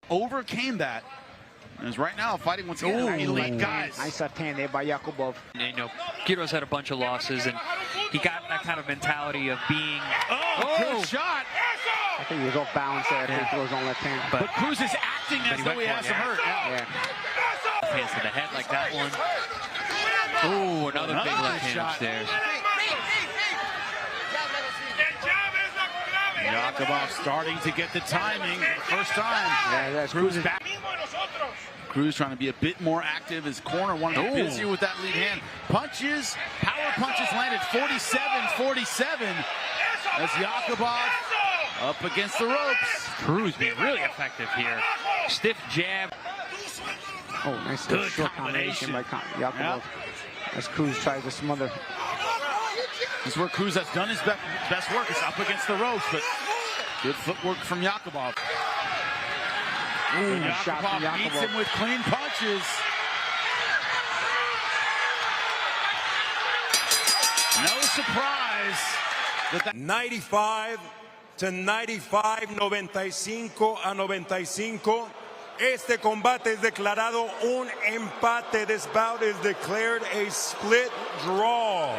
overcame that. And is right now fighting once again. Guys. Nice left hand there by Yaqubov. You know, Kiddo's had a bunch of losses, and he got that kind of mentality of being. Good shot. I think he was off balance there after he throws on left hand. But Cruz is acting as though he has him hurt. Yeah. Hands to the head like that one. Oh, another big left hand upstairs. Yaqubov starting to get the timing for the first time. Yeah, that's Cruz back. Cruz trying to be a bit more active. His corner wanted to be busier with that lead hand. Punches, power punches landed 47-47 as Yaqubov up against the ropes. Cruz being really effective here. Stiff jab. Oh, nice Good short combination by Yaqubov. Yeah. As Cruz tries to smother. This is where Cruz has done his best work. It's up against the ropes, but good footwork from Yaqubov. Yaqubov beats him with clean punches. No surprise that 95 to 95, 95-95. Este combate es declarado un empate. This bout is declared a split draw.